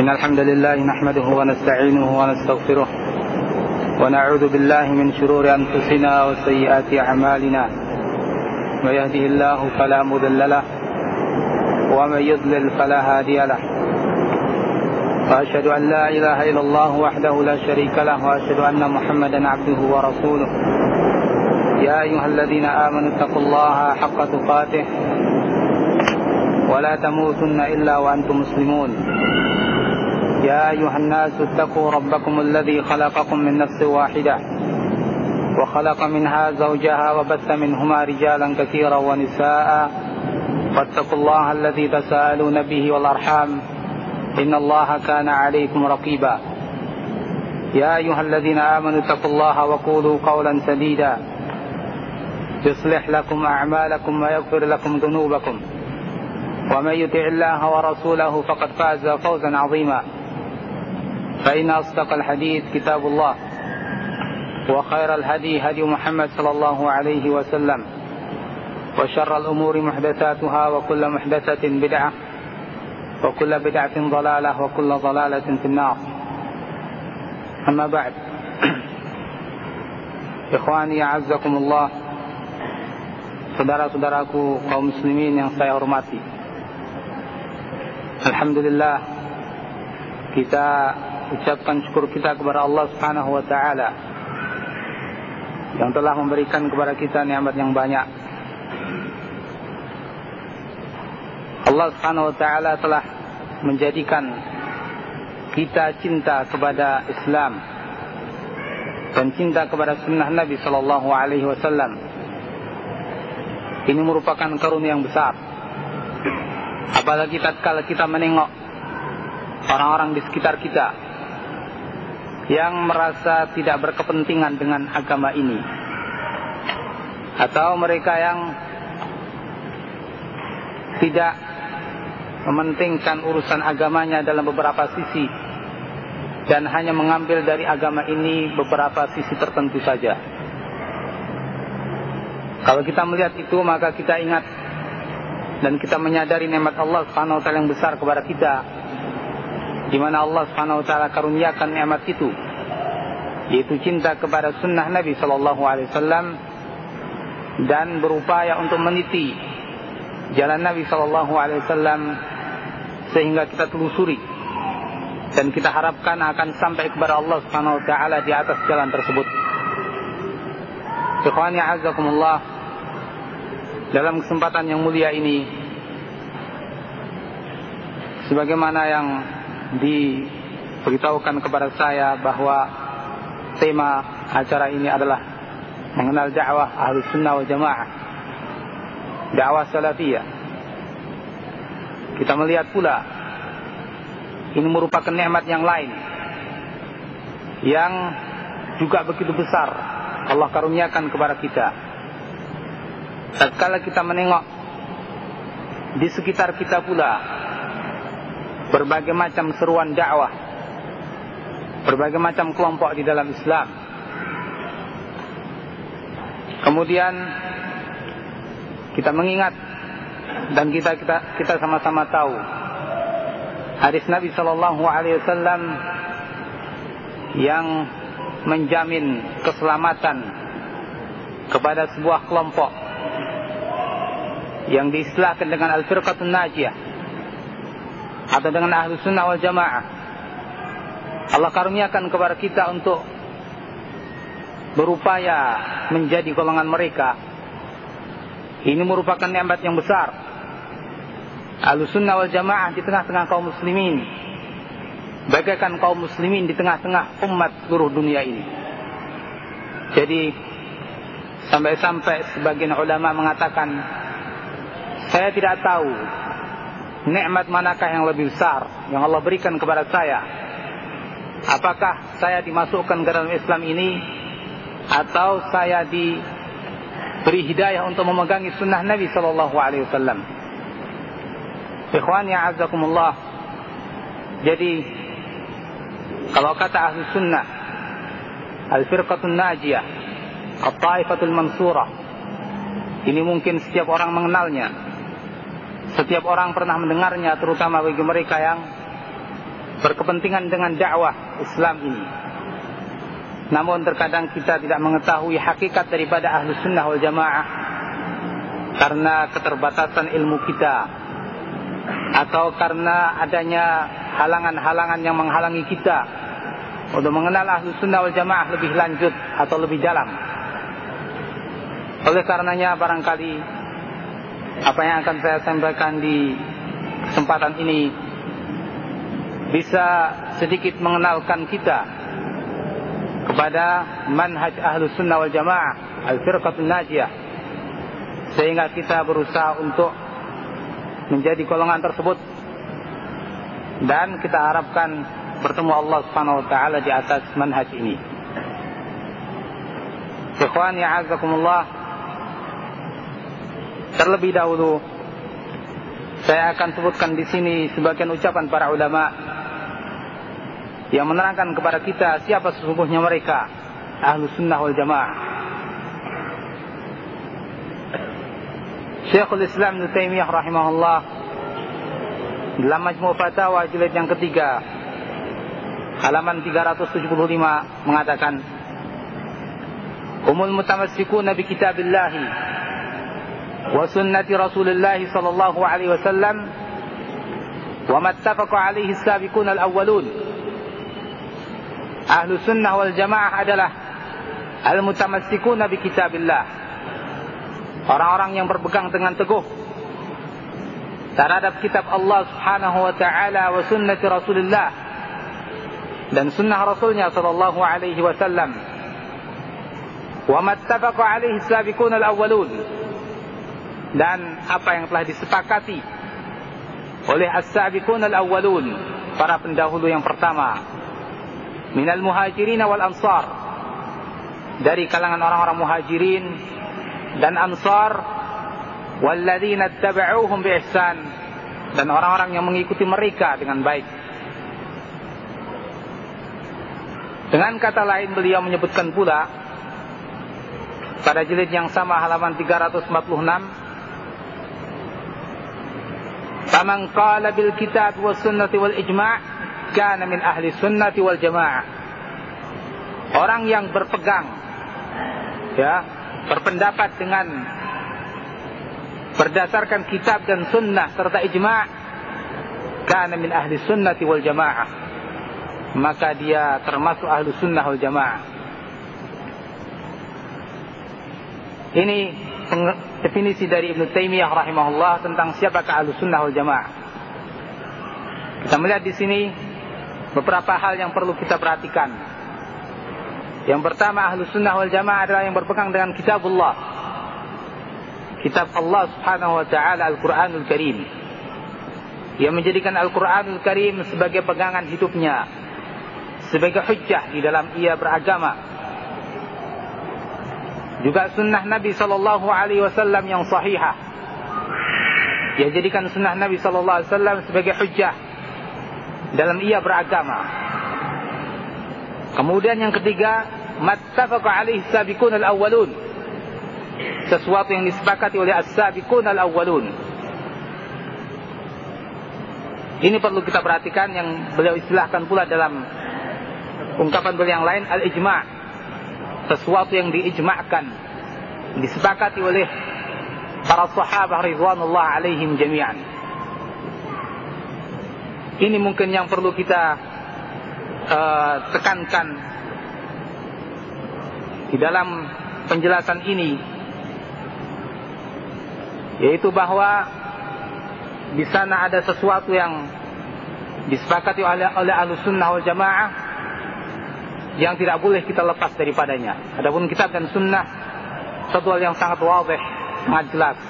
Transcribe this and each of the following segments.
إن الحمد لله نحمده ونستعينه ونستغفره ونعوذ بالله من شرور أنفسنا وسيئات أعمالنا من يهده الله فلا مضل له ومن يضلل فلا هادي له وأشهد أن لا إله إلا الله وحده لا شريك له وأشهد أن محمدا عبده ورسوله يا أيها الذين آمنوا اتقوا الله حق تقاته ولا تموتن إلا وأنتم مسلمون يا أيها الناس اتقوا ربكم الذي خلقكم من نفس واحدة وخلق منها زوجها وبث منهما رجالا كثيرا ونساء واتقوا الله الذي تساءلون به والأرحام إن الله كان عليكم رقيبا يا أيها الذين آمنوا اتقوا الله وقولوا قولا سديدا يصلح لكم أعمالكم ويغفر لكم ذنوبكم ومن يطع الله ورسوله فقد فاز فوزا عظيما فإن أصدق الحديث كتاب الله وخير الهدي هدي محمد صلى الله عليه وسلم وشر الأمور محدثاتها وكل محدثة بدعة وكل بدعة ضلالة وكل ضلالة في النار أما بعد إخواني أعزكم الله saudara-saudaraku kaum muslimin yang saya hormati, alhamdulillah kita ucapkan syukur kita kepada Allah Subhanahu wa taala yang telah memberikan kepada kita nikmat yang banyak. Allah Subhanahu wa taala telah menjadikan kita cinta kepada Islam dan cinta kepada sunnah Nabi sallallahu alaihi wasallam. Ini merupakan karunia yang besar. Apalagi tatkala kita menengok orang-orang di sekitar kita yang merasa tidak berkepentingan dengan agama ini, atau mereka yang tidak mementingkan urusan agamanya dalam beberapa sisi dan hanya mengambil dari agama ini beberapa sisi tertentu saja. Kalau kita melihat itu, maka kita ingat dan kita menyadari nikmat Allah Subhanahu wa taala yang besar kepada kita, di mana Allah Subhanahu wa taala karuniakan nikmat itu, yaitu cinta kepada sunnah Nabi sallallahu alaihi wasallam dan berupaya untuk meniti jalan Nabi sallallahu alaihi wasallam sehingga kita telusuri dan kita harapkan akan sampai kepada Allah Subhanahu wa taala di atas jalan tersebut. Ikhwani a'azzakumullah, dalam kesempatan yang mulia ini, sebagaimana yang diberitahukan kepada saya bahwa tema acara ini adalah mengenal dakwah Ahlus Sunnah wal Jamaah, dakwah salafiyah. Kita melihat pula ini merupakan nikmat yang lain yang juga begitu besar Allah karuniakan kepada kita. Tatkala kita menengok di sekitar kita pula berbagai macam seruan dakwah, berbagai macam kelompok di dalam Islam. Kemudian kita mengingat dan kita sama-sama tahu hadis Nabi sallallahu alaihi wasallam yang menjamin keselamatan kepada sebuah kelompok yang diistilahkan dengan al-firqatun najiyah atau dengan Ahlus Sunnah wal Jamaah. Allah karuniakan kepada kita untuk berupaya menjadi golongan mereka. Ini merupakan nikmat yang besar. Ahlus Sunnah wal Jamaah di tengah-tengah kaum muslimin, bagaikan kaum muslimin di tengah-tengah umat seluruh dunia ini. Jadi sampai-sampai sebagian ulama mengatakan, saya tidak tahu nikmat manakah yang lebih besar yang Allah berikan kepada saya. Apakah saya dimasukkan ke dalam Islam ini, atau saya diberi hidayah untuk memegangi sunnah Nabi sallallahu alaihi wasallam. Ikhwani a'azzakumullah. Jadi kalau kata ahli sunnah, al-firqatun najiyah, at-taifatul mansurah, ini mungkin setiap orang mengenalnya, setiap orang pernah mendengarnya, terutama bagi mereka yang berkepentingan dengan dakwah Islam ini. Namun terkadang kita tidak mengetahui hakikat daripada Ahlus Sunnah wal Jamaah karena keterbatasan ilmu kita, atau karena adanya halangan-halangan yang menghalangi kita untuk mengenal Ahlus Sunnah wal Jamaah lebih lanjut atau lebih dalam. Oleh karenanya barangkali apa yang akan saya sampaikan di kesempatan ini bisa sedikit mengenalkan kita kepada manhaj Ahlus Sunnah wal Jamaah, Al-Firqatul Najiyah, sehingga kita berusaha untuk menjadi golongan tersebut, dan kita harapkan bertemu Allah Subhanahu wa taala di atas manhaj ini. Ikhwan ya'azakumullah, terlebih dahulu saya akan sebutkan di sini sebagian ucapan para ulama yang menerangkan kepada kita siapa sesungguhnya mereka Ahlus Sunnah wal Jamaah. Syekhul Islam Ibnu Taimiyah rahimahullah dalam Majmu' Fatawa jilid yang ketiga halaman 375 mengatakan, humul mutamassikuna bi kitabillahi wa sunnati Rasulillah sallallahu alaihi wasallam wa mattafaqa alaihi as-sabiquna al-awwalun. Ahlus Sunnah wal Jamaah adalah al-mutamassikuna bi kitabillah, orang-orang yang berpegang dengan teguh terhadap kitab Allah Subhanahu wa taala wa sunnati Rasulillah, dan sunnah Rasulnya sallallahu alaihi wasallam. Wa mattafaqa alaihi as-sabiquna al-awwalun, dan apa yang telah disepakati oleh as-sabiquna al-awwalun, para pendahulu yang pertama, minal muhajirin wal ansar, dari kalangan orang-orang muhajirin dan ansar, walladzina ittaba'uuhum bi ihsan, dan orang-orang yang mengikuti mereka dengan baik. Dengan kata lain beliau menyebutkan pula pada jilid yang sama halaman 346, faman qala bil kitab was sunnati wal ijma' kana min ahli sunnati wal jamaah. Orang yang berpegang, berpendapat dengan berdasarkan kitab dan sunnah serta ijma', kana min ahli sunnati wal jamaah, maka dia termasuk ahli sunnah wal jamaah. Ini definisi dari Ibnu Taimiyah rahimahullah tentang siapakah ahli sunnah wal jamaah. Kita melihat di sini beberapa hal yang perlu kita perhatikan. Yang pertama, Ahlus Sunnah wal Jamaah adalah yang berpegang dengan kitabullah, kitab Allah Subhanahu wa taala, Al-Qur'anul Karim, yang menjadikan Al-Qur'anul Karim sebagai pegangan hidupnya, sebagai hujjah di dalam ia beragama. Juga sunnah Nabi sallallahu alaihi wasallam yang sahihah, yang jadikan sunnah Nabi sallallahu alaihi wasallam sebagai hujjah dalam ia beragama. Kemudian yang ketiga, mattafaqa alaihi as-sabiqun al-awwalun, sesuatu yang disepakati oleh as-sabiqun al-awwalun. Ini perlu kita perhatikan, yang beliau istilahkan pula dalam ungkapan beliau yang lain, al-ijma', sesuatu yang diijma'kan, disepakati oleh para sahabat ridwanullah alaihim jami'an. Ini mungkin yang perlu kita tekankan di dalam penjelasan ini, yaitu bahwa di sana ada sesuatu yang disepakati oleh Ahlus Sunnah wal Jamaah yang tidak boleh kita lepas daripadanya. Adapun kitab dan sunnah satu hal yang sangat wadih, sangat jelas.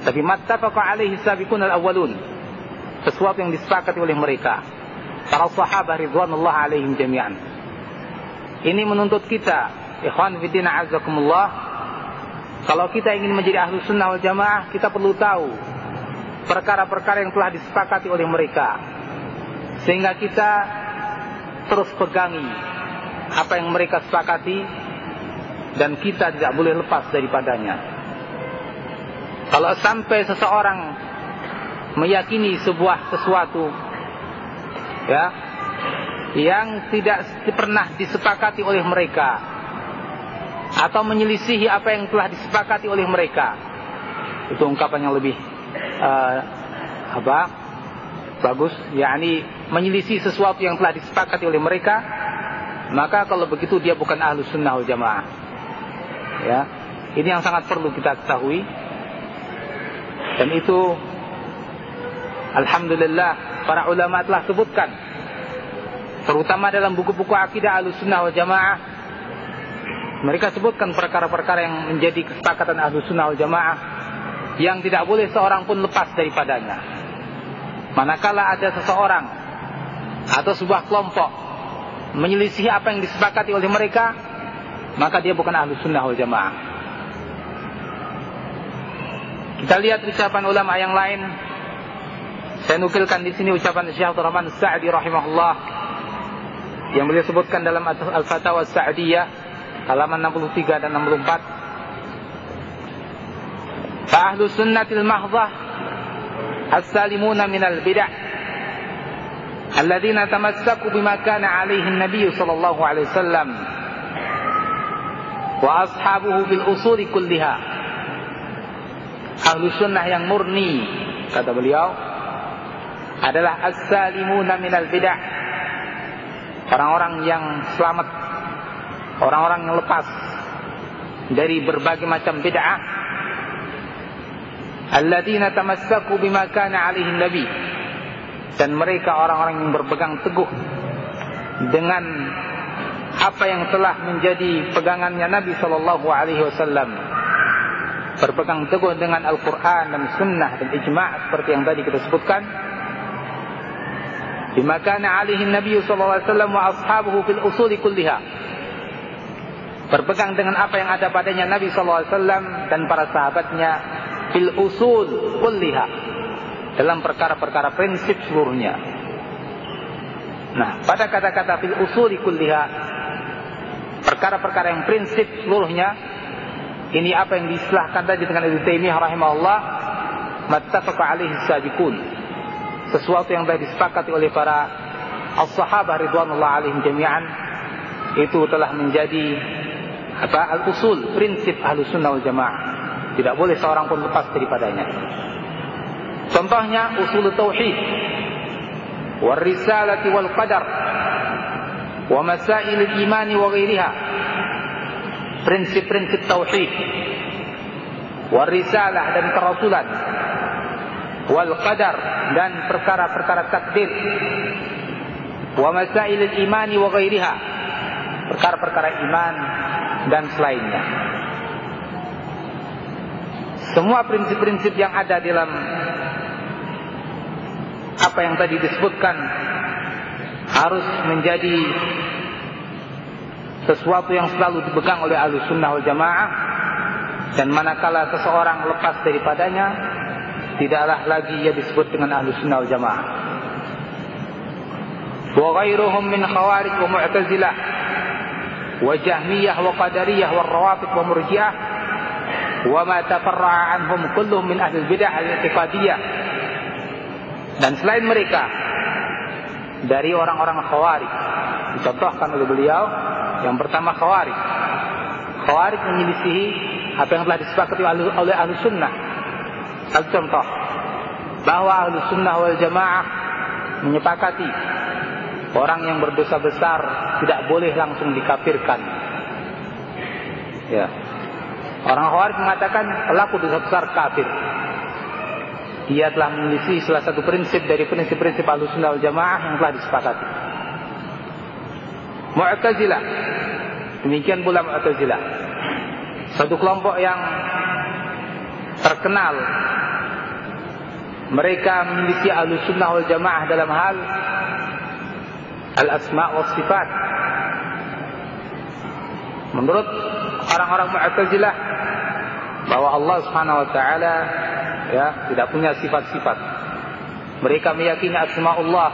Tapi mattafaqa alaihi as-sabiqun al-awwalun, sesuatu yang disepakati oleh mereka, para sahabat ridwanullah alaihim jami'an. Ini menuntut kita, ikhwan fillah azakumullah, kalau kita ingin menjadi Ahlus Sunnah wal Jamaah, kita perlu tahu perkara-perkara yang telah disepakati oleh mereka, sehingga kita terus pegangi apa yang mereka sepakati, dan kita tidak boleh lepas daripadanya. Kalau sampai seseorang meyakini sesuatu ya, yang tidak pernah disepakati oleh mereka atau menyelisihi apa yang telah disepakati oleh mereka. Itu ungkapan yang lebih bagus, yakni menyelisih sesuatu yang telah disepakati oleh mereka. Maka kalau begitu dia bukan Ahlus Sunnah wal Jamaah. Ya, ini yang sangat perlu kita ketahui. Dan itu alhamdulillah para ulama telah sebutkan, terutama dalam buku-buku akidah Ahlus Sunnah wal Jamaah. Mereka sebutkan perkara-perkara yang menjadi kesepakatan Ahlus Sunnah wal Jamaah yang tidak boleh seorang pun lepas daripadanya. Manakala ada seseorang atau sebuah kelompok menyelisih apa yang disepakati oleh mereka, maka dia bukan Ahlus Sunnah wal Jamaah. Kita lihat ucapan ulama yang lain. Saya nukilkan di sini ucapan Syekh Abdul Rahman As-Sa'di rahimahullah, yang beliau sebutkan dalam Al-Fatawa As-Sa'diyah halaman 63 dan 64. Fa Ahlus Sunnatil Mahdhah as-salimuna minal bid'ah alladzina tamassaku bima kana alaihi an-nabiy sallallahu alaihi wasallam wa ashabuhu bil usuli kulliha. Ahlus sunnah yang murni, kata beliau, adalah as-salimuna minal bid'ah, orang-orang yang selamat, orang-orang yang lepas dari berbagai macam bid'ah. Alladzina tamassaku bima kana alaihi an-nabi, dan mereka orang-orang yang berpegang teguh dengan apa yang telah menjadi pegangannya Nabi sallallahu alaihi wasallam. Berpegang teguh dengan Al-Qur'an dan Sunnah dan ijma' seperti yang tadi kita sebutkan. Bima kana alaihi Nabi sallallahu alaihi wasallam wa ashabuhu fil usuli kulliha. Berpegang dengan apa yang ada padanya Nabi sallallahu alaihi wasallam dan para sahabatnya fil usul kulliha, dalam perkara-perkara prinsip seluruhnya. Nah, pada kata-kata fil usuli kulliha, perkara-perkara yang prinsip seluruhnya, ini apa yang diistilahkan tadi dengan Ibnu Taimiyah rahimahullah, mattafaqa alaihi sabiqun, sesuatu yang telah disepakati oleh para as-sahabah ridwanullah alaihim jami'an, itu telah menjadi al-usul, prinsip Ahlus Sunnah wal Jamaah. Tidak boleh seorang pun lepas daripadanya. Contohnya usul tauhid, wal risalati wal qadar, wa masail al-iman wa ghairiha. Prinsip-prinsip tauhid, wal risalah dan kerasulan, wal qadar dan perkara-perkara takdir, wa masail al-iman wa ghairiha, perkara-perkara iman dan selainnya. Semua prinsip-prinsip yang ada dalam apa yang tadi disebutkan harus menjadi sesuatu yang selalu dipegang oleh Ahlus Sunnah wal Jamaah, dan manakala seseorang lepas daripadanya, tidaklah lagi ia disebut dengan Ahlus Sunnah wal Jamaah. Wa ghairuhum min khawarij wa mu'tazilah wa jahmiyah wa qadariyah wa rawafid wa murji'ah wa ma tafarra'a anhum kulluhum min ahli bidah al-i'tiqadiyah. Dan selain mereka dari orang-orang khawarij, dicontohkan oleh beliau. Yang pertama khawarij. Khawarij menyelisihi apa yang telah disepakati oleh Ahlus Sunnah. Satu contoh, bahwa Ahlus Sunnah wal Jamaah menyepakati orang yang berdosa besar tidak boleh langsung dikafirkan. Ya. Orang Khawarij mengatakan pelaku dosa besar kafir. Dia telah menyelisih salah satu prinsip dari prinsip-prinsip Ahlus Sunnah wal Jamaah yang telah disepakati. Mu'tazilah, demikian pula Mu'tazilah, satu kelompok yang terkenal. Mereka menyelisih Ahlus Sunnah wal Jamaah dalam hal al-asma' wa sifat. Menurut orang-orang Mu'tazilah, bahwa Allah Subhanahu wa taala tidak punya sifat-sifat. Mereka meyakini asmaullah,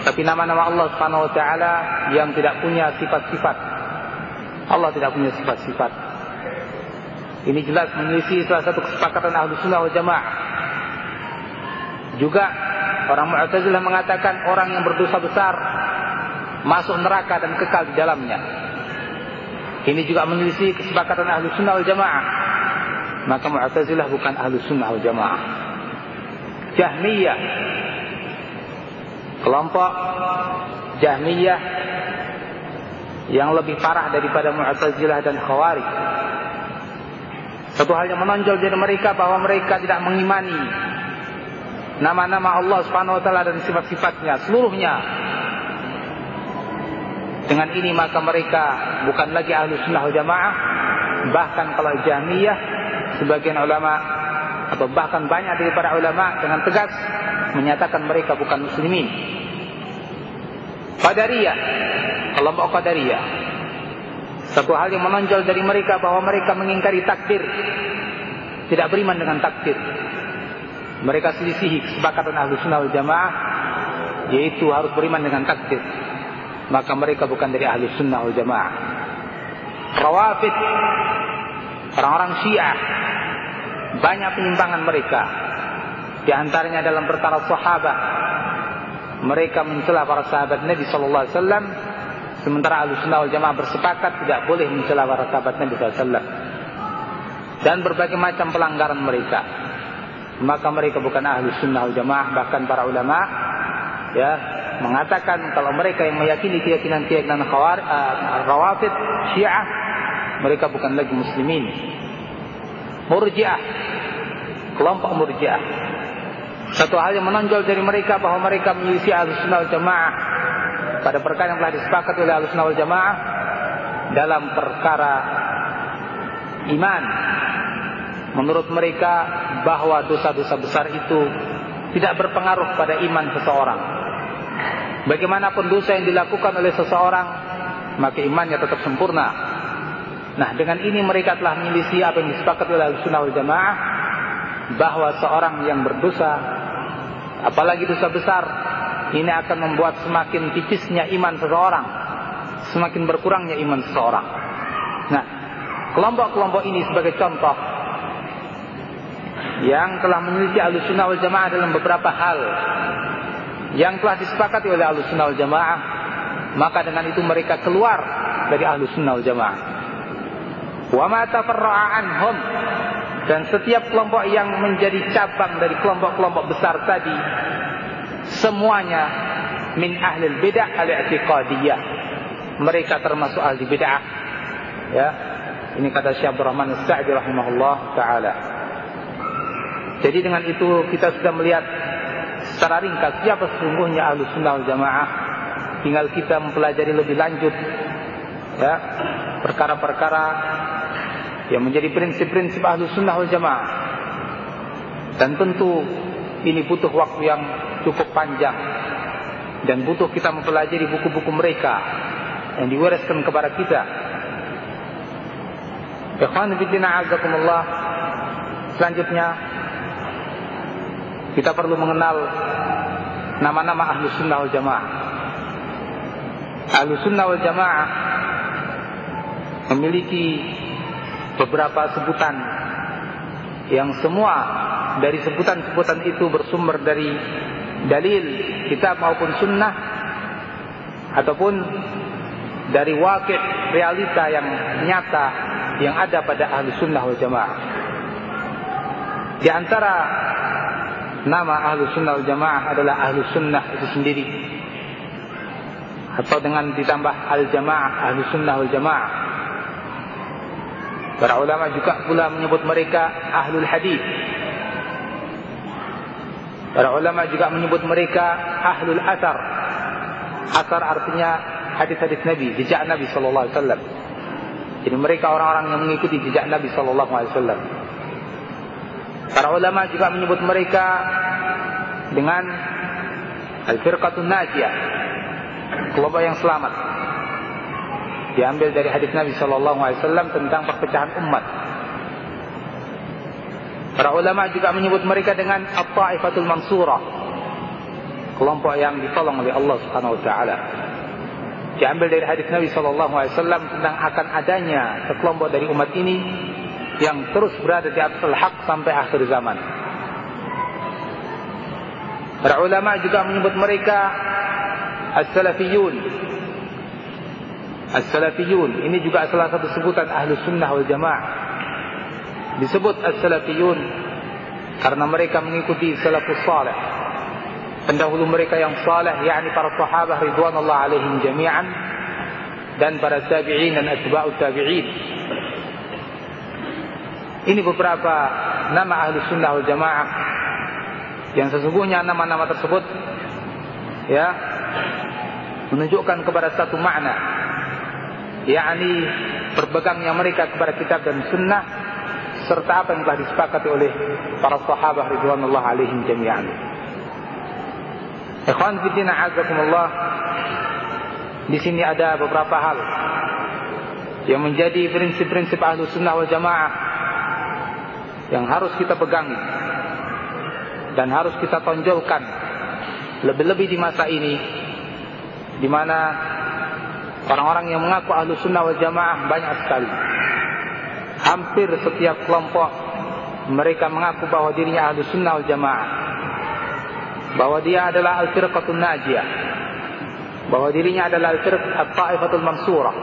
tapi nama-nama Allah Subhanahu wa taala yang tidak punya sifat-sifat. Allah tidak punya sifat-sifat. Ini jelas menyelisih salah satu kesepakatan Ahlus Sunnah wal Jamaah. Juga orang Mu'tazilah mengatakan orang yang berdosa besar masuk neraka dan kekal di dalamnya. Ini juga menyelisih kesepakatan Ahlus Sunnah wal Jamaah. Maka Mu'tazilah bukan Ahlus Sunnah wal Jamaah. Jahmiyah, kelompok Jahmiyah yang lebih parah daripada Mu'tazilah dan Khawarij. Satu hal yang menonjol dari mereka bahwa mereka tidak mengimani nama-nama Allah Subhanahu wa taala dan sifat-sifatnya seluruhnya. Dengan ini maka mereka bukan lagi Ahlus Sunnah wal Jamaah. Bahkan kalau Jahmiyah, sebagian ulama atau bahkan banyak dari para ulama dengan tegas menyatakan mereka bukan muslimin. Qadariyah, kelompok Qadariyah, satu hal yang menonjol dari mereka bahwa mereka mengingkari takdir, tidak beriman dengan takdir. Mereka selisihi kesepakatan Ahlus Sunnah wal Jamaah, yaitu harus beriman dengan takdir. Maka mereka bukan dari Ahlus Sunnah wal Jamaah. Rawafid, orang-orang Syiah, banyak penyimpangan mereka. Di antaranya dalam perkara sahabat, mereka mencela para sahabat Nabi sallallahu alaihi wasallam, sementara Ahlus Sunnah wal Jamaah bersepakat tidak boleh mencela para sahabat Nabi sallallahu alaihi wasallam. Dan berbagai macam pelanggaran mereka. Maka mereka bukan Ahlus Sunnah wal Jamaah. Bahkan para ulama mengatakan kalau mereka yang meyakini keyakinan Rawafid, Syiah, mereka bukan lagi muslimin. Murji'ah, kelompok Murji'ah, satu hal yang menonjol dari mereka bahwa mereka menyelisih Ahlus Sunnah wal Jamaah pada perkara yang telah disepakati oleh Ahlus Sunnah wal Jamaah dalam perkara iman. Menurut mereka bahwa dosa-dosa besar itu tidak berpengaruh pada iman seseorang. Bagaimanapun dosa yang dilakukan oleh seseorang, maka imannya tetap sempurna. Nah, dengan ini mereka telah menyelisih apa yang disepakati oleh Ahlus Sunnah wal Jamaah, bahwa seorang yang berdosa, apalagi dosa besar, ini akan membuat semakin tipisnya iman seseorang, semakin berkurangnya iman seseorang. Nah, kelompok-kelompok ini sebagai contoh yang telah menyelisih Ahlus Sunnah wal Jamaah dalam beberapa hal yang telah disepakati oleh Ahlus Sunnah wal Jamaah, maka dengan itu mereka keluar dari Ahlus Sunnah wal Jamaah. Wa ma tafarra'a anhum, dan setiap kelompok yang menjadi cabang dari kelompok-kelompok besar tadi, semuanya min ahlil bid'ah al-i'tiqadiyah. Mereka termasuk ahli bid'ah. Ya, ini kata Syekh Abdul Rahman As-Sa'di rahimahullah taala. Jadi dengan itu kita sudah melihat secara ringkas siapa sesungguhnya Ahlus Sunnah wal Jamaah. Tinggal kita mempelajari lebih lanjut perkara-perkara yang menjadi prinsip-prinsip Ahlus Sunnah wal Jamaah. Dan tentu ini butuh waktu yang cukup panjang, dan butuh kita mempelajari buku-buku mereka yang diwariskan kepada kita. Ikhwan fillah azakumullah. Selanjutnya kita perlu mengenal nama-nama Ahlus Sunnah wal Jamaah. Ahlus Sunnah wal Jamaah memiliki beberapa sebutan yang semua dari sebutan-sebutan itu bersumber dari dalil kitab maupun sunnah, ataupun dari waqi' realita yang nyata yang ada pada Ahlus Sunnah wal Jamaah. Di antara nama Ahlus Sunnah wal Jamaah adalah Ahlus Sunnah itu sendiri, atau dengan ditambah Al-Jamaah, Ahlus Sunnah wal Jamaah. Para ulama juga pula menyebut mereka Ahlul Hadis. Para ulama juga menyebut mereka Ahlul Athar. Athar artinya hadis-hadis Nabi, jejak Nabi sallallahu alaihi wasallam. Jadi mereka orang-orang yang mengikuti jejak Nabi sallallahu alaihi wasallam. Para ulama juga menyebut mereka dengan Al-Firqatun Najiyah, kelompok yang selamat. Diambil dari hadis Nabi sallallahu alaihi wasallam tentang perpecahan umat. Para ulama juga menyebut mereka dengan At-Ta'ifatul Mansurah, kelompok yang ditolong oleh Allah Subhanahu wa taala. Diambil dari hadis Nabi sallallahu alaihi wasallam tentang akan adanya sekelompok dari umat ini yang terus berada di atas al-haq sampai akhir zaman. Para ulama juga menyebut mereka as-salafiyun. As-salafiyun ini juga salah satu sebutan ahlu sunnah wal jamaah. Disebut as-salafiyun karena mereka mengikuti salafus salih, pendahulu mereka yang saleh, yakni para sahabat ridwanullah alaihim jami'an, dan para tabi'in dan atba'ut tabi'in. Ini beberapa nama ahlu sunnah wal jamaah yang sesungguhnya nama-nama tersebut ya menunjukkan kepada satu makna, yakni berpegangnya mereka kepada kitab dan sunnah serta apa yang telah disepakati oleh para sahabat ridwanullah alaihim jami'an. Ikhwan fillah azakumullah, di sini ada beberapa hal yang menjadi prinsip-prinsip ahlu sunnah wal jamaah yang harus kita pegangi dan harus kita tonjolkan, lebih-lebih di masa ini, di mana orang-orang yang mengaku ahlu sunnah wal jamaah banyak sekali. Hampir setiap kelompok mereka mengaku bahwa dirinya ahlu sunnah wal jamaah, bahwa dia adalah al-firqatul najiyah, bahwa dirinya adalah al-ta'ifatul mansurah.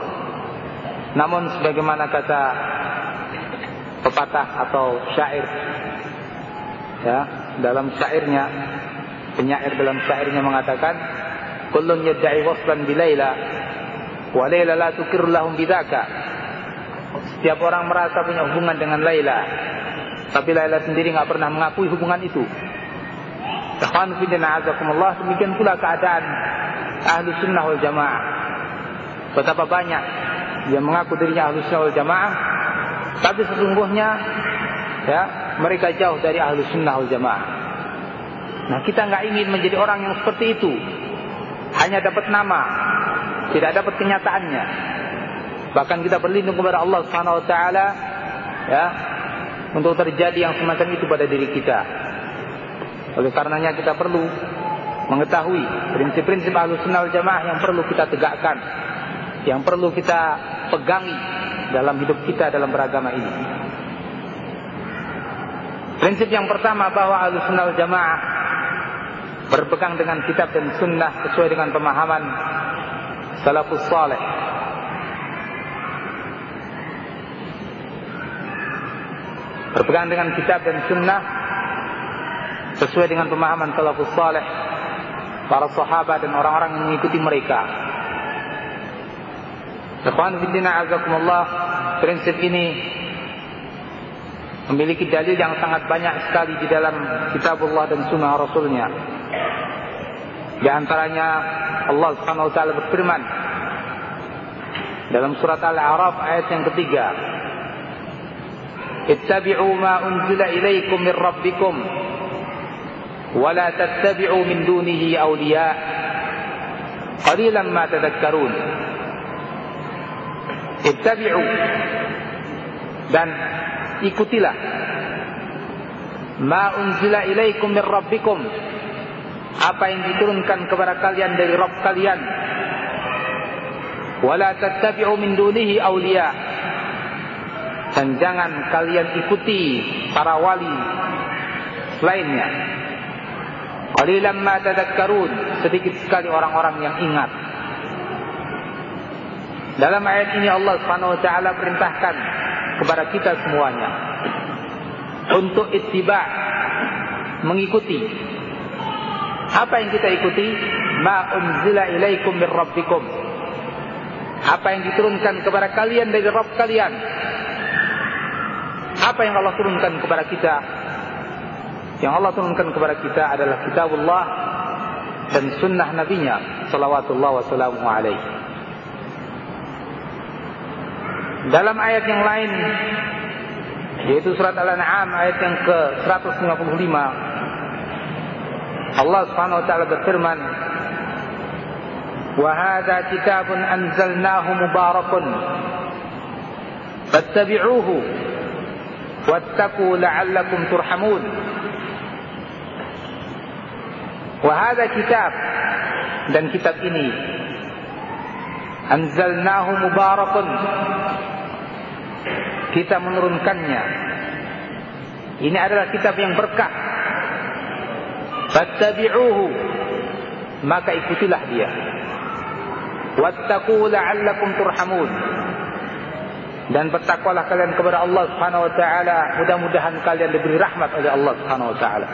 Namun sebagaimana kata pepatah atau syair, ya, dalam syairnya, penyair dalam syairnya mengatakan, kullun yadda'i waslan bilaila wa laila la tukir lahum bidzaka. Setiap orang merasa punya hubungan dengan Laila, tapi Laila sendiri enggak pernah mengakui hubungan itu. Ikhwan fillah azakumullah, demikian pula keadaan ahlu sunnah wal jamaah. Betapa banyak yang mengaku dirinya ahlu sunnah wal jamaah, tapi sesungguhnya ya mereka jauh dari ahlu sunnah wal jamaah. Nah, kita enggak ingin menjadi orang yang seperti itu, hanya dapat nama, tidak dapat kenyataannya. Bahkan kita berlindung kepada Allah Subhanahu wa taala ya untuk terjadi yang semacam itu pada diri kita. Oleh karenanya kita perlu mengetahui prinsip-prinsip ahlu sunnah wal jamaah yang perlu kita tegakkan, yang perlu kita pegangi dalam hidup kita dalam beragama ini. Prinsip yang pertama, bahwa ahlu sunnah wal jamaah berpegang dengan kitab dan sunnah sesuai dengan pemahaman salafus salih. Berpegang dengan kitab dan sunnah sesuai dengan pemahaman salafus salih, para sahabat dan orang-orang yang mengikuti mereka. Ikhwan fillah azakumullah, prinsip ini memiliki dalil yang sangat banyak sekali di dalam kitabullah dan sunnah rasulnya. Di antaranya Allah Subhanahu wa taala berfirman dalam surat Al-A'raf ayat yang ketiga, ittabi'u ma unzila ilaikum min rabbikum wa la tattabi'u min dunihi awliya qalilan ma tadhakkarun. Ittabi'u, dan ikutilah, ma unzila ilaikum min rabbikum, apa yang diturunkan kepada kalian dari Rabb kalian, wa la tattabi'u min dunihi awliya, dan jangan kalian ikuti para wali selainnya. Qalilan ma tadhakkarun, sedikit sekali orang-orang yang ingat. Dalam ayat ini Allah Subhanahu wa taala perintahkan kepada kita semuanya untuk ittiba', mengikuti. Apa yang kita ikuti? Ma unzila ilaikum min rabbikum, apa yang diturunkan kepada kalian dari Rabb kalian. Apa yang Allah turunkan kepada kita? Yang Allah turunkan kepada kita adalah kitabullah dan sunnah nabinya salawatullah wassalamu alaihi. Dalam ayat yang lain, yaitu surat Al-An'am ayat yang ke-155, Allah Subhanahu wa taala berfirman, wa hadza kitabun anzalnahu mubarakun fattabi'uhu wattaqu la'allakum turhamun. Wa hadza kitab, dan kitab ini, anzalnahu mubarakun, kita menurunkannya. Ini adalah kitab yang berkah. fattabi'uhu, maka ikutilah dia. Wattaqu la'allakum turhamun, dan bertakwalah kalian kepada Allah Subhanahu wa taala, mudah-mudahan kalian diberi rahmat oleh Allah Subhanahu wa taala.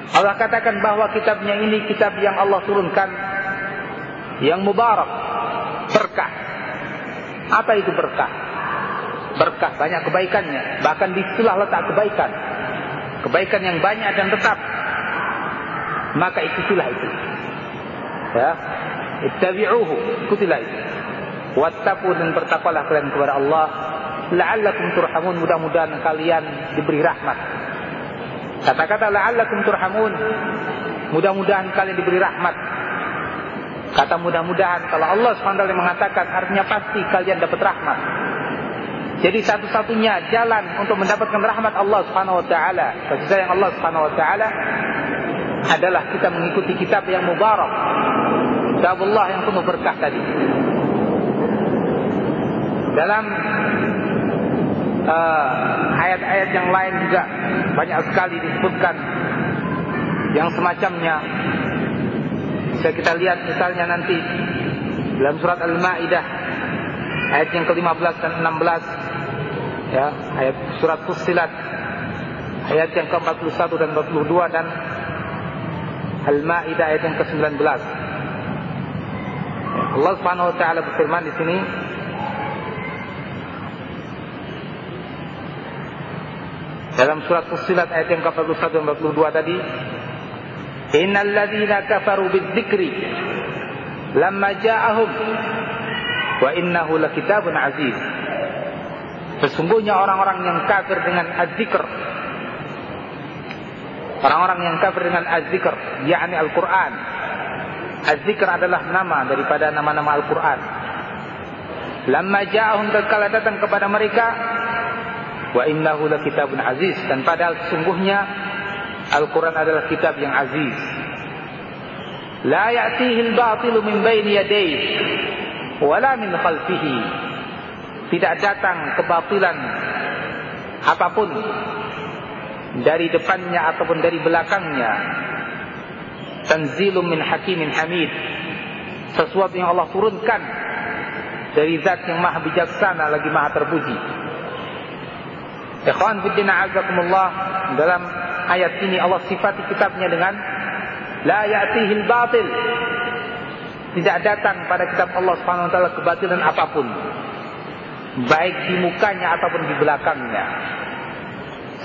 Allah katakan bahwa kitabnya ini kitab yang Allah turunkan, yang mubarak, berkah. Apa itu berkah? Berkah banyak kebaikannya, bahkan disitulah letak kebaikan. Kebaikan yang banyak dan tetap. Maka ikutilah itu. Ya, ittabi'uhu, ikutilah itu. Wattaqu, dan bertakwalah kalian kepada Allah, la'allakum turhamun, mudah-mudahan kalian diberi rahmat. Kata-kata la'allakum turhamun, mudah-mudahan kalian diberi rahmat. Kata mudah-mudahan, kalau Allah SWT mengatakan, artinya pasti kalian dapat rahmat. Jadi satu-satunya jalan untuk mendapatkan rahmat Allah Subhanahu wa taala, kasih sayang Allah Subhanahu wa taala, adalah kita mengikuti kitab yang mubarak, kitabullah yang penuh berkah tadi. Dalam ayat-ayat yang lain juga banyak sekali disebutkan yang semacamnya. Bisa kita lihat misalnya nanti dalam surat Al-Maidah ayat yang ke-15 dan 16, ya, ayat surat Fussilat ayat yang ke-41 dan 42, dan Al-Maidah ayat yang ke-19. Allah Subhanahu wa taala berfirman di sini, dalam surat Fussilat ayat yang ke-41 dan 42 tadi, innal ladzina kafaru bidzikri lamma ja'ahum wa innahu lakitabun aziz. Sesungguhnya orang-orang yang kafir dengan az-zikr, orang-orang yang kafir dengan az-zikr, yakni Al-Quran. Az-zikr adalah nama daripada nama-nama Al-Quran. Lamma ja'ahum, tatkala datang kepada mereka, wa innahu lakitabun aziz, dan padahal sesungguhnya Al-Quran adalah kitab yang aziz. La ya'tihi al-batilu min baini yadayhi wala min khalfihi, tidak datang kebatilan apapun dari depannya ataupun dari belakangnya. Tanzilum min hakimin hamid, sesuatu yang Allah turunkan dari zat yang maha bijaksana lagi maha terpuji. Ikhwan fiddin a'azakumullah, dalam ayat ini Allah sifati kitabnya dengan la ya'tihil batil, tidak datang pada kitab Allah Subhanahu wa taala kebatilan apapun, baik di mukanya ataupun di belakangnya.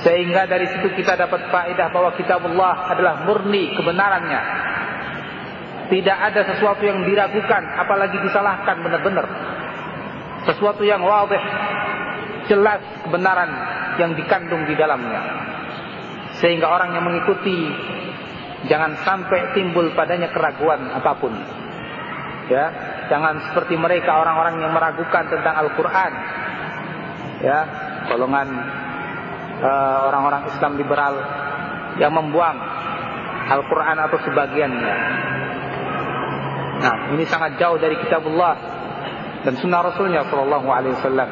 Sehingga dari situ kita dapat faedah bahwa kitabullah adalah murni kebenarannya. Tidak ada sesuatu yang diragukan, apalagi disalahkan benar-benar. Sesuatu yang wadih, jelas kebenaran yang dikandung di dalamnya. Sehingga orang yang mengikuti jangan sampai timbul padanya keraguan apapun. Ya, jangan seperti mereka orang-orang yang meragukan tentang Al-Quran. Ya, golongan orang-orang Islam liberal yang membuang Al-Quran atau sebagiannya. Nah, ini sangat jauh dari kitabullah dan sunnah Rasulnya sallallahu alaihi wasallam.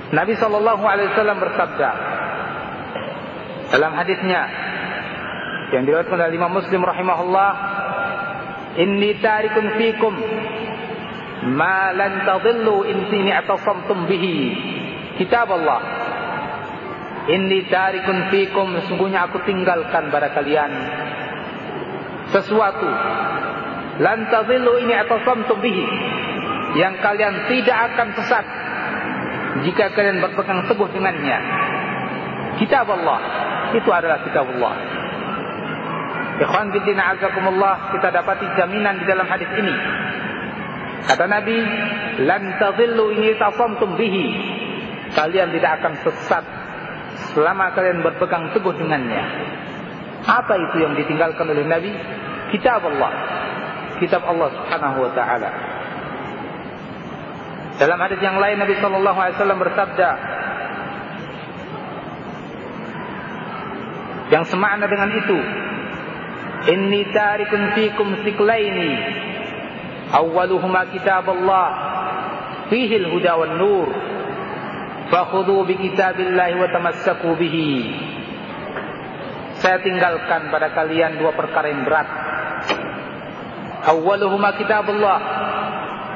Nabi sallallahu alaihi wasallam bersabda dalam hadisnya yang diriwayatkan oleh Imam Muslim rahimahullah, inni tarikun fikum ma lan tadillu in i'tasamtum bihi kitab Allah. Inni tarikun fikum, sesungguhnya aku tinggalkan pada kalian sesuatu lan tadillu in i'tasamtum bihi, yang kalian tidak akan sesat jika kalian berpegang teguh dengannya. Kitab Allah, itu adalah kitab Allah. Ikhwan fillah azakumullah, kita dapati jaminan di dalam hadis ini. Kata Nabi, lan tadillu in i'tasamtum bihi, kalian tidak akan sesat selama kalian berpegang teguh dengannya. Apa itu yang ditinggalkan oleh Nabi? Kitab Allah, kitab Allah Subhanahu wa taala. Dalam hadis yang lain Nabi sallallahu alaihi wasallam bersabda yang semakna dengan itu, inni tarikun fikum siklaini awwaluhuma kitab Allah fihi al-huda wan nur fakhudhu bi kitabillahi wa tamassaku bihi. saya tinggalkan pada kalian dua perkara yang berat. Awwaluhuma kitabullah.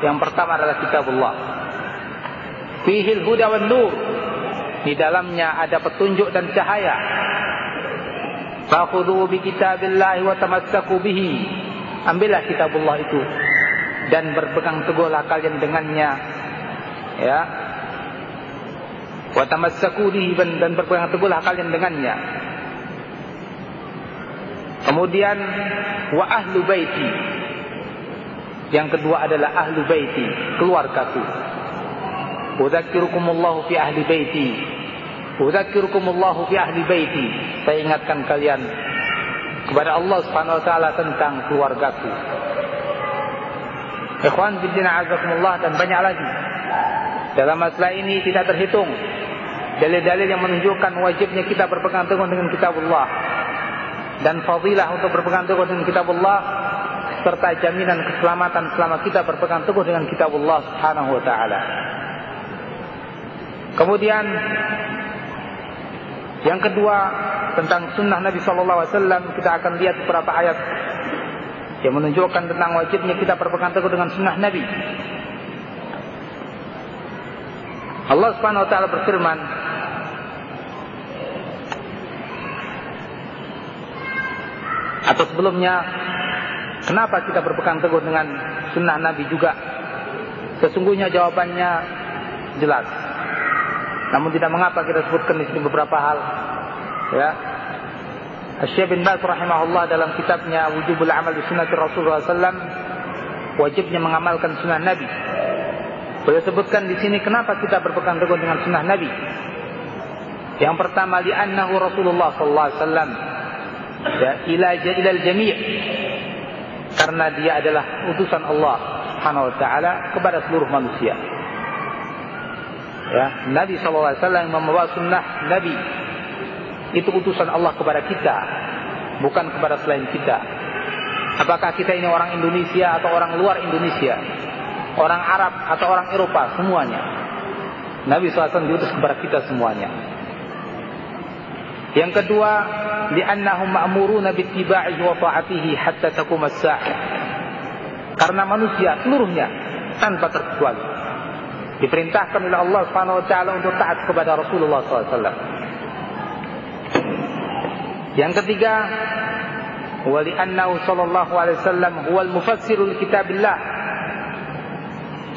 Yang pertama adalah kitabullah. Fihil huda wan nur. Di dalamnya ada petunjuk dan cahaya. Fakhudhu bi kitabillahi wa tamassaku bihi. Ambillah kitabullah itu dan berpegang teguhlah kalian dengannya. Ya. Wa tamassaku bihi, dan berpegang teguhlah kalian dengannya. Kemudian wa ahlu baiti. Yang kedua adalah ahlu baiti, keluargaku. Udzakirukumullahu fi ahli baiti. Udzakirukumullahu fi ahli baiti. Saya ingatkan kalian kepada Allah Subhanahu wa taala tentang keluargaku. Ikhwan fillah azakumullah, dan banyak lagi. Dalam masalah ini tidak terhitung dalil-dalil yang menunjukkan wajibnya kita berpegang teguh dengan kitabullah dan fadilah untuk berpegang teguh dengan kitabullah, serta jaminan keselamatan selama kita berpegang teguh dengan kitabullah Subhanahu wa taala. Kemudian yang kedua tentang sunnah Nabi sallallahu alaihi wasallam, kita akan lihat beberapa ayat yang menunjukkan tentang wajibnya kita berpegang teguh dengan sunnah Nabi. Allah Subhanahu wa taala berfirman, atau sebelumnya, kenapa kita berpegang teguh dengan sunnah Nabi juga? Sesungguhnya jawabannya jelas. Namun tidak mengapa kita sebutkan di sini beberapa hal. Ya. Syekh bin Baz rahimahullah dalam kitabnya Wujubul Amal bi Sunnati Rasulullah sallallahu alaihi wasallam, wajibnya mengamalkan sunnah Nabi. Beliau sebutkan di sini kenapa kita berpegang teguh dengan sunnah Nabi. Yang pertama, li'annahu Rasulullah sallallahu alaihi wasallam, ya, ilal jami', karena dia adalah utusan Allah Subhanahu wa taala kepada seluruh manusia. Ya, Nabi sallallahu alaihi wasallam membawa sunnah Nabi. Itu utusan Allah kepada kita, bukan kepada selain kita. Apakah kita ini orang Indonesia atau orang luar Indonesia, orang Arab atau orang Eropa, semuanya Nabi SAW diutus kepada kita semuanya. Yang kedua, li'annahum ma'muruna bittiba'ihi wa ta'atihi hatta taqum as-sa'ah. Karena manusia seluruhnya tanpa terkecuali diperintahkan oleh Allah Subhanahu wa taala untuk taat kepada Rasulullah SAW. Yang ketiga, wa li'annahu sallallahu alaihi wasallam huwal mufassiru li kitabillah.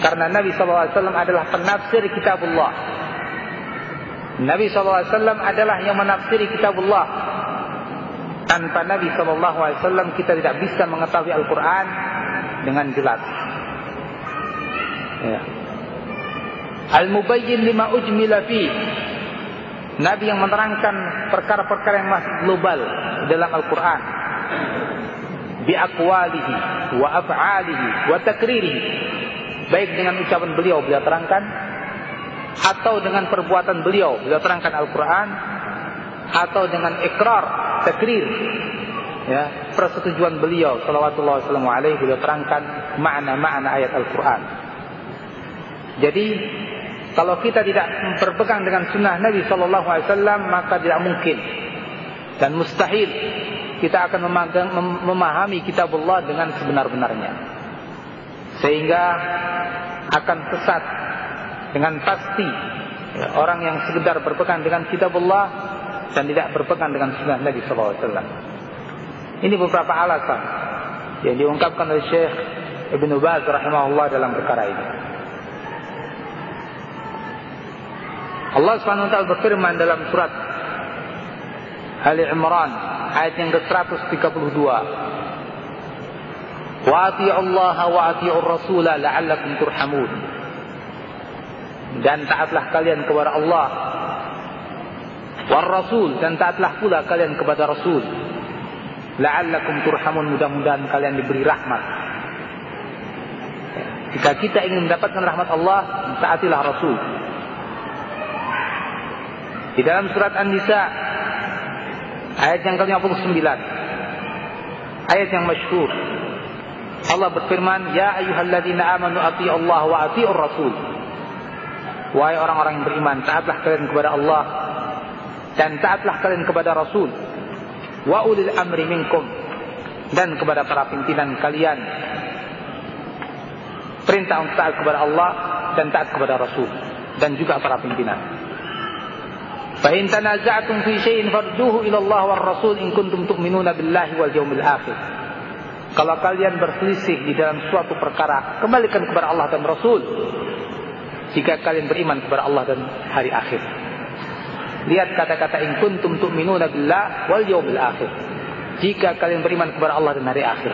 Karena Nabi sallallahu alaihi wasallam adalah penafsir kitabullah. Nabi sallallahu alaihi wasallam adalah yang menafsiri kitabullah. Tanpa Nabi sallallahu alaihi wasallam kita tidak bisa mengetahui Al-Qur'an dengan jelas. Ya. Al-mubayyin lima ujmila fi. Nabi yang menerangkan perkara-perkara yang masih global dalam Al-Qur'an. Bi aqwalihi wa af'alihi wa takririhi. Baik dengan ucapan beliau terangkan, atau dengan perbuatan beliau terangkan Al-Qur'an, atau dengan ikrar, takrir, ya, persetujuan beliau sallallahu alaihi wasallam terangkan makna-makna ayat Al-Qur'an. Jadi kalau kita tidak berpegang dengan sunnah Nabi sallallahu alaihi wasallam, maka tidak mungkin dan mustahil kita akan memahami kitabullah dengan sebenar-benarnya, sehingga akan sesat dengan pasti ya, orang yang sekedar berpegang dengan kitabullah dan tidak berpegang dengan sunnah Nabi sallallahu alaihi wasallam. Ini beberapa alasan yang diungkapkan oleh Syekh Ibnu Baz rahimahullah dalam perkara ini. Allah Subhanahu wa taala berfirman dalam surat Ali Imran ayat yang ke-132. Wa ati'ullaha wa ati'ur rasula la'allakum turhamun. Dan taatlah kalian kepada Allah war rasul, dan taatlah pula kalian kepada Rasul. La'allakum turhamun, mudah-mudahan kalian diberi rahmat. Jika kita ingin mendapatkan rahmat Allah, taatilah Rasul. Di dalam surat An-Nisa ayat yang ke-59, ayat yang masyhur, Allah berfirman, ya ayyuhalladzina amanu atii'ullaha wa atii'ur rasul. Wahai orang-orang yang beriman, taatlah kalian kepada Allah dan taatlah kalian kepada Rasul. wa ulil amri minkum, dan kepada para pimpinan kalian. Perintah untuk taat kepada Allah dan taat kepada Rasul dan juga para pimpinan. Fa in tanaza'tum fi syai'in farduhu ila Allah war Rasul in kuntum tu'minuna billahi wal yawmil akhir. Kalau kalian berselisih di dalam suatu perkara, kembalikan kepada Allah dan Rasul jika kalian beriman kepada Allah dan hari akhir. Lihat kata-kata in kuntum tu'minuna billahi wal yawmil akhir. Jika kalian beriman kepada Allah dan hari akhir.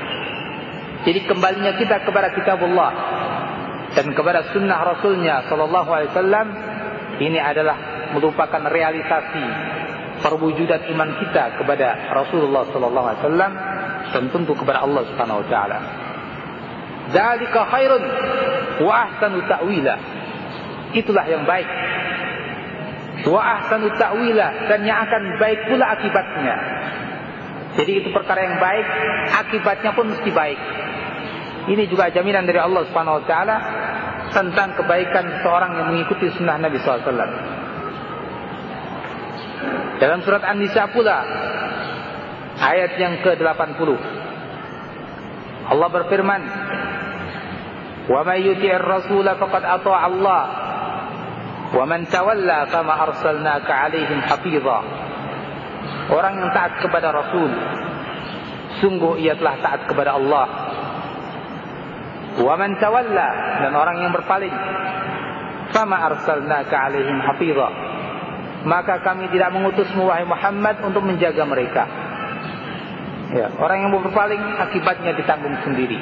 Jadi kembalinya kita kepada kitabullah dan kepada sunnah Rasulnya sallallahu alaihi wasallam, ini adalah merupakan realisasi perwujudan iman kita kepada Rasulullah sallallahu alaihi wasallam dan tentu kepada Allah Subhanahu wa taala. Dzalika khairun wa ahsanu ta'wila. Itulah yang baik. Wa ahsanu ta'wila, dan yang akan baik pula akibatnya. Jadi itu perkara yang baik, akibatnya pun mesti baik. Ini juga jaminan dari Allah Subhanahu wa taala tentang kebaikan seorang yang mengikuti sunnah Nabi sallallahu alaihi wasallam. Dalam surat An-Nisa pula ayat yang ke-80, Allah berfirman, "Wa may yuti'ir rasul faqad ata'a Allah, wa man tawalla fama arsalnaka 'alaihim hafiza." Orang yang taat kepada Rasul, sungguh ia telah taat kepada Allah. Wa man tawalla, dan orang yang berpaling, fama arsalnaka 'alaihim hafiza, maka kami tidak mengutusmu wahai Muhammad untuk menjaga mereka. Ya, orang yang berpaling akibatnya ditanggung sendiri.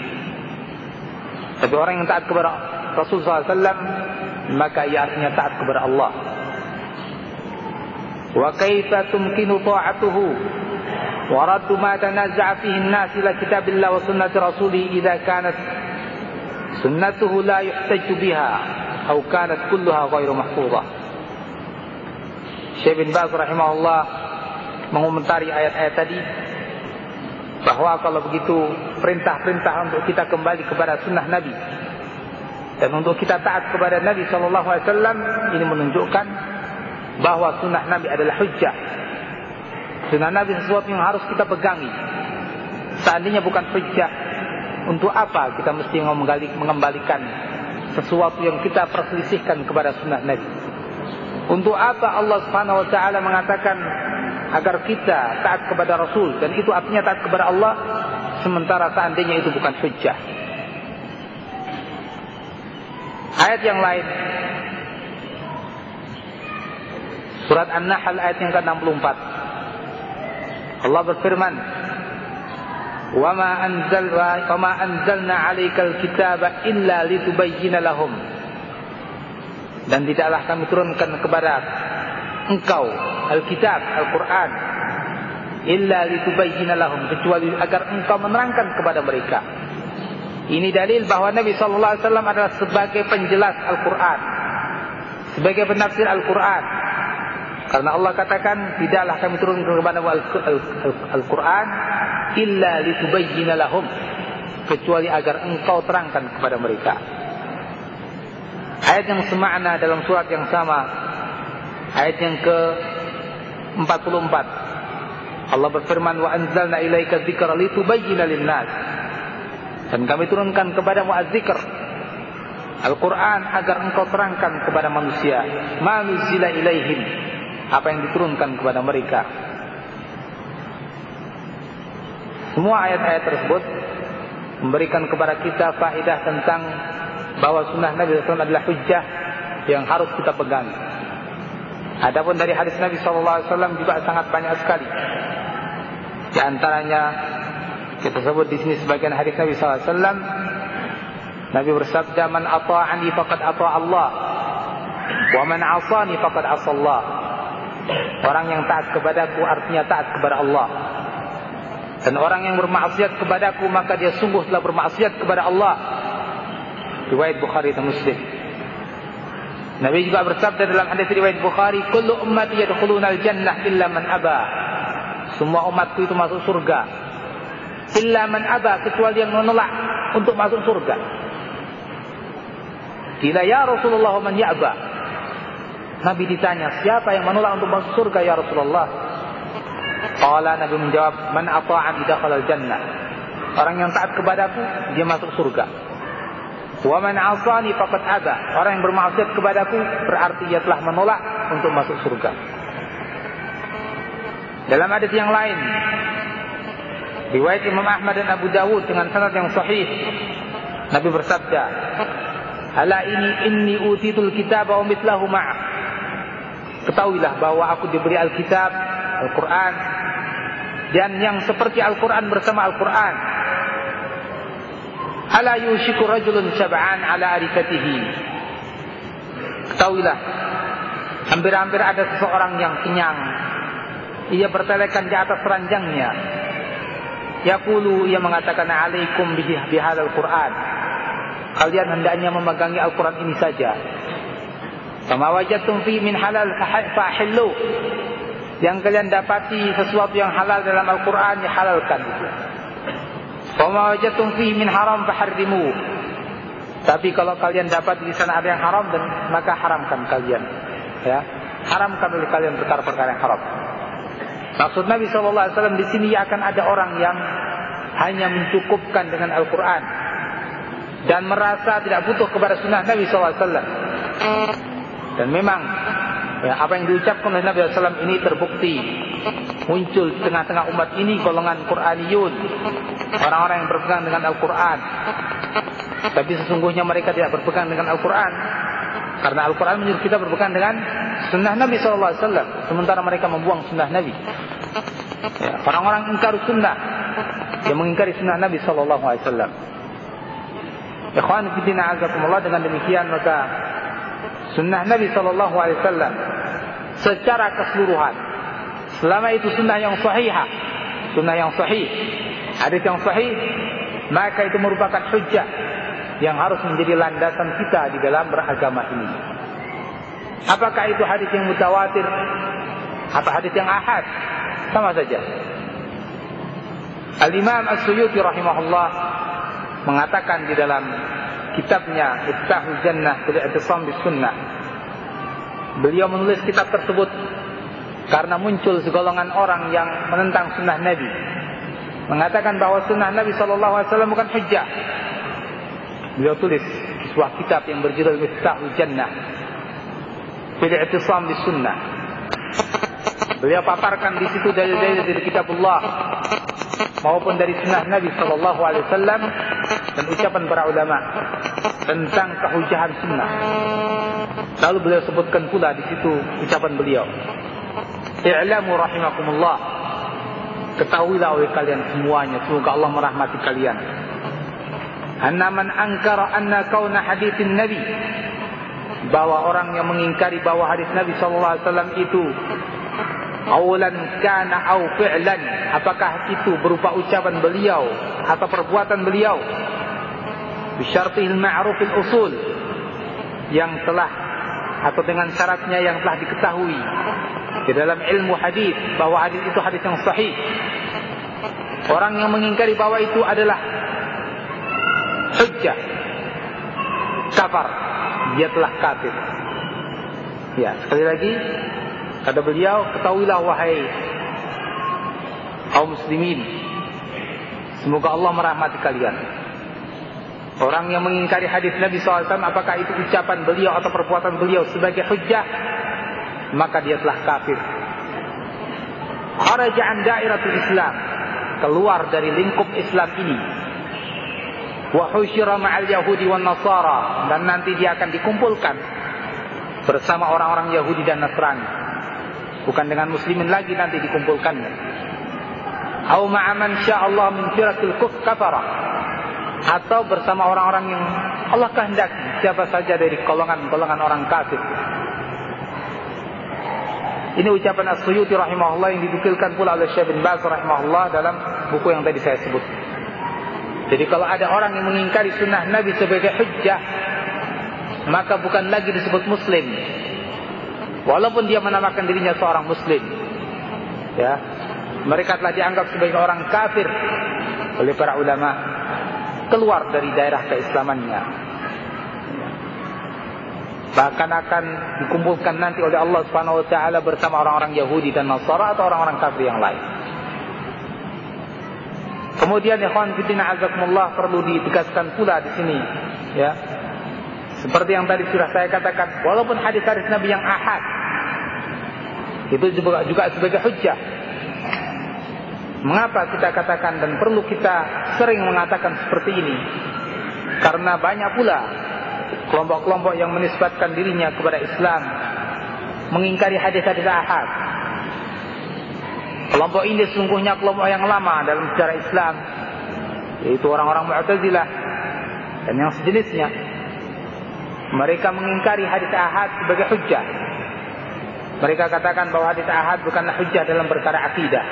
Tapi orang yang taat kepada Rasul SAW, maka ia artinya taat kepada Allah. Wa kaifa tumkinu ta'atuhu wa raddu ma tanaza'a fihi an-nas ila kitabillah wa sunnati rasulih idza kanat sunnatuhu la yuhtaju biha aw kanat kulluha ghairu mahfuzah. Syekh bin Baz rahimahullah mengomentari ayat-ayat tadi bahwa kalau begitu perintah-perintah untuk kita kembali kepada sunnah Nabi dan untuk kita taat kepada Nabi SAW, ini menunjukkan bahwa sunnah Nabi adalah hujjah. Sunnah Nabi sesuatu yang harus kita pegangi. Seandainya bukan hujjah, untuk apa kita mesti mengembalikan sesuatu yang kita perselisihkan kepada sunnah Nabi? Untuk apa Allah Subhanahu wa taala mengatakan agar kita taat kepada Rasul, dan itu artinya taat kepada Allah, sementara seandainya itu bukan hujjah? Ayat yang lain, surat An-Nahl ayat yang ke-64, Allah berfirman, "Wa ma anzalna 'alaikal kitaba illa litubayyana lahum." Dan tidaklah kami turunkan kepada engkau Alkitab, Al-Quran, illa litubayyana lahum, kecuali agar engkau menerangkan kepada mereka. Ini dalil bahwa Nabi sallallahu alaihi wasallam adalah sebagai penjelas Al-Quran, sebagai penafsir Al-Quran. Karena Allah katakan, tidaklah kami turunkan kepada Al-Quran illa litubayyana lahum, kecuali agar engkau terangkan kepada mereka. Ayat yang semakna dalam surat yang sama, ayat yang ke-44, Allah berfirman, "Wa anzalna ilaika dzikra litubayyana lin-nas." Dan kami turunkan kepadamu az-zikr, Al-Quran, agar engkau terangkan kepada manusia ma nuzila ilaihim, apa yang diturunkan kepada mereka. Semua ayat-ayat tersebut memberikan kepada kita faedah tentang bahwa sunnah Nabi SAW adalah hujjah yang harus kita pegang. Adapun dari hadis Nabi SAW juga sangat banyak sekali. Di antaranya kita sebut di sini sebagian hadis Nabi SAW. Nabi bersabda, "Man ata'ani faqad ata'a Allah, wa man 'asani faqad 'asa Allah." Orang yang taat kepadaku artinya taat kepada Allah, dan orang yang bermaksiat kepadaku maka dia sungguh telah bermaksiat kepada Allah. Riwayat Bukhari dan Muslim. Nabi juga bersabda dalam hadis riwayat Bukhari, "Kullu ummati yadkhuluna al-jannah illa man aba." Semua umatku itu masuk surga, illa man aba, kecuali yang menolak untuk masuk surga. Qila ya Rasulullah, man ya'ba? Nabi ditanya, siapa yang menolak untuk masuk surga ya Rasulullah? Qala, Nabi menjawab, man ata'ani dakhala al-jannah. Orang yang taat kepadaku, dia masuk surga. Wa man 'asani faqad aba. Orang yang bermaksiat kepadaku berarti ia telah menolak untuk masuk surga. Dalam hadis yang lain, riwayat Imam Ahmad dan Abu Dawud dengan sanad yang sahih, Nabi bersabda, ala inni utitul kitaba wa mithlahu ma'ah. Ketahuilah bahwa aku diberi Alkitab, Al-Quran, dan yang seperti Al-Quran bersama Al-Quran. Ala yushiku rajulun syab'an ala arikatihi. Ketahuilah, hampir-hampir ada seseorang yang kenyang. Ia bertelekan di atas ranjangnya. Yaqulu, ia mengatakan, alaikum bihadzal Qur'an. Kalian hendaknya memegangi Al-Quran ini saja. Fama wajadtum fi min halal fahillu. Yang kalian dapati sesuatu yang halal dalam Al-Quran, ya halalkan itu. Fama wajadtum fi min haram faharrimu. Tapi kalau kalian dapat di sana ada yang haram, dan maka haramkan kalian. Ya, haramkan oleh kalian perkara-perkara yang haram. Maksud Nabi SAW di sini akan ada orang yang hanya mencukupkan dengan Al-Quran dan merasa tidak butuh kepada sunnah Nabi SAW. Dan memang ya, apa yang diucapkan oleh Nabi SAW ini terbukti muncul di tengah-tengah umat ini golongan Qur'aniyun, orang-orang yang berpegang dengan Al-Quran. Tapi sesungguhnya mereka tidak berpegang dengan Al-Quran, karena Al-Quran menyuruh kita berpegang dengan sunnah Nabi SAW. Sementara mereka membuang sunnah Nabi. Ya, orang-orang ingkar sunnah, yang mengingkari sunnah Nabi SAW. Ikhwan fillah azakumullah, dengan demikian maka sunnah Nabi SAW secara keseluruhan, selama itu sunnah yang sahihah, sunnah yang sahih, hadis yang sahih, maka itu merupakan hujjah yang harus menjadi landasan kita di dalam beragama ini. Apakah itu hadis yang mutawatir atau hadis yang ahad, sama saja. Al-Imam As-Suyuti rahimahullah mengatakan di dalam kitabnya Miftahul Jannah fil I'tisam bis Sunnah, beliau menulis kitab tersebut karena muncul segolongan orang yang menentang sunnah Nabi, mengatakan bahwa sunnah Nabi SAW bukan hujjah. Beliau tulis sebuah kitab yang berjudul Miftahul Jannah fil I'tisam bis Sunnah. Beliau paparkan di situ dalil-dalil dari kitabullah maupun dari sunnah Nabi SAW dan ucapan para ulama tentang kehujahan sunnah. Lalu beliau sebutkan pula di situ ucapan beliau, i'lamu rahimakumullah, ketahuilah oleh kalian semuanya, semoga Allah merahmati kalian, anna man ankara anna kauna haditsin nabi, bahwa orang yang mengingkari bahwa hadis Nabi SAW itu qaulan kana au fi'lan, apakah itu berupa ucapan beliau atau perbuatan beliau, bisyartihil ma'rufil usul, yang telah atau dengan syaratnya yang telah diketahui di dalam ilmu hadis bahwa hadis itu hadis yang sahih. Orang yang mengingkari bahwa itu adalah hujjah, kafar, dia telah kafir. Ya, sekali lagi kata beliau, ketahuilah wahai kaum muslimin, semoga Allah merahmati kalian. Orang yang mengingkari hadis Nabi SAW, apakah itu ucapan beliau atau perbuatan beliau sebagai hujjah, maka dia telah kafir. Kharaja an dairatul Islam, keluar dari lingkup Islam ini. Wa husyira ma'al yahudi wan nasara, dan nanti dia akan dikumpulkan bersama orang-orang Yahudi dan Nasrani. Bukan dengan muslimin lagi nanti dikumpulkannya. Au ma'a man sya'allah min firaqil kafara, atau bersama orang-orang yang Allah kehendaki, siapa saja dari golongan-golongan orang kafir. Ini ucapan As-Suyuti rahimahullah yang didukilkan pula oleh Syekh bin Baz rahimahullah dalam buku yang tadi saya sebut. Jadi kalau ada orang yang mengingkari sunnah Nabi sebagai hujjah, maka bukan lagi disebut muslim, walaupun dia menamakan dirinya seorang muslim. Ya, mereka telah dianggap sebagai orang kafir oleh para ulama, keluar dari daerah keislamannya. Bahkan akan dikumpulkan nanti oleh Allah Subhanahu wa taala bersama orang-orang Yahudi dan Nasara atau orang-orang kafir yang lain. Kemudian ikhwan fillah azakumullah, perlu ditegaskan pula di sini, ya. Seperti yang tadi sudah saya katakan, walaupun hadis-hadis Nabi yang ahad itu juga sebagai hujjah. Mengapa kita katakan dan perlu kita sering mengatakan seperti ini? Karena banyak pula kelompok-kelompok yang menisbatkan dirinya kepada Islam mengingkari hadis-hadis ahad. Kelompok ini sesungguhnya kelompok yang lama dalam sejarah Islam, yaitu orang-orang Mu'tazilah dan yang sejenisnya. Mereka mengingkari hadis ahad sebagai hujjah. Mereka katakan bahwa hadis ahad bukanlah hujjah dalam perkara akidah.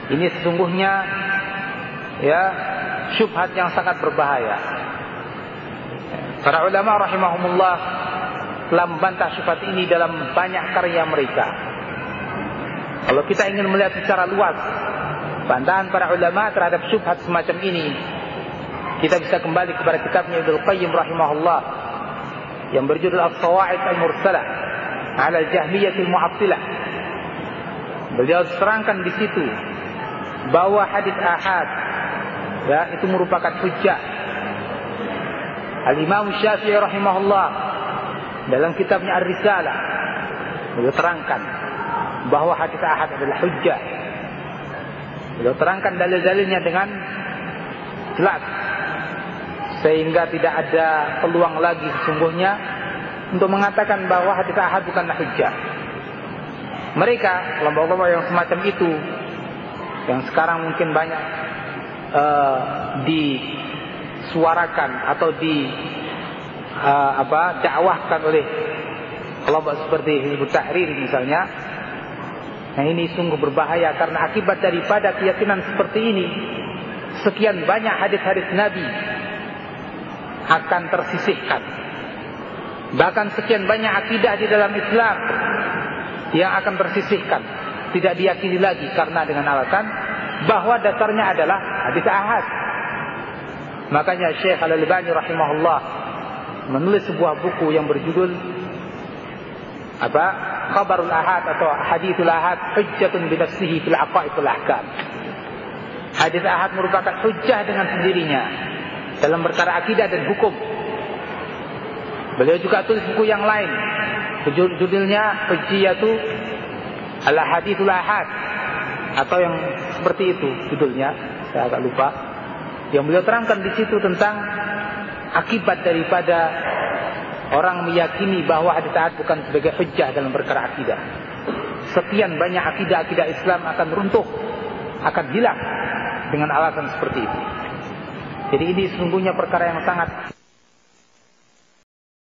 Ini sesungguhnya, ya, syubhat yang sangat berbahaya. Para ulama rahimahumullah telah membantah syubhat ini dalam banyak karya mereka. Kalau kita ingin melihat secara luas bantahan para ulama terhadap syubhat semacam ini, kita bisa kembali kepada kitabnya Ibnu Qayyim rahimahullah yang berjudul As-Sawa'id Al-Mursalah 'ala Al-Jahmiyah Al-Mu'attilah. Beliau terangkan di situ bahwa hadis ahad, ya, itu merupakan hujjah. Al-Imam Syafi'i rahimahullah dalam kitabnya Ar-Risalah beliau terangkan bahwa hadis ahad adalah hujjah. Beliau terangkan dalil-dalilnya dengan jelas, sehingga tidak ada peluang lagi sesungguhnya untuk mengatakan bahwa hadis ahad bukanlah hujjah. Mereka, kelompok-kelompok yang semacam itu, yang sekarang mungkin banyak disuarakan atau dakwahkan oleh kelompok seperti Hizbut Tahrir misalnya. Nah, ini sungguh berbahaya karena akibat daripada keyakinan seperti ini, sekian banyak hadis-hadis Nabi akan tersisihkan. Bahkan sekian banyak akidah di dalam Islam yang akan tersisihkan, tidak diyakini lagi karena dengan alasan bahwa dasarnya adalah hadis ahad. Makanya Syekh Al-Albani rahimahullah menulis sebuah buku yang berjudul Khabarul Ahad atau Hadithul Ahad Hujjatun binafsihi fil aqaid wal ahkam. Hadis ahad merupakan hujjah dengan sendirinya dalam perkara akidah dan hukum. Beliau juga tulis buku yang lain, judulnya Hujjiyatu Al-Hadithul Ahad atau yang seperti itu judulnya, saya agak lupa. Yang beliau terangkan di situ tentang akibat daripada orang meyakini bahwa hadis ahad bukan sebagai hujjah dalam perkara akidah. Sekian banyak akidah-akidah Islam akan runtuh, akan hilang dengan alasan seperti itu. Jadi ini sesungguhnya perkara yang sangat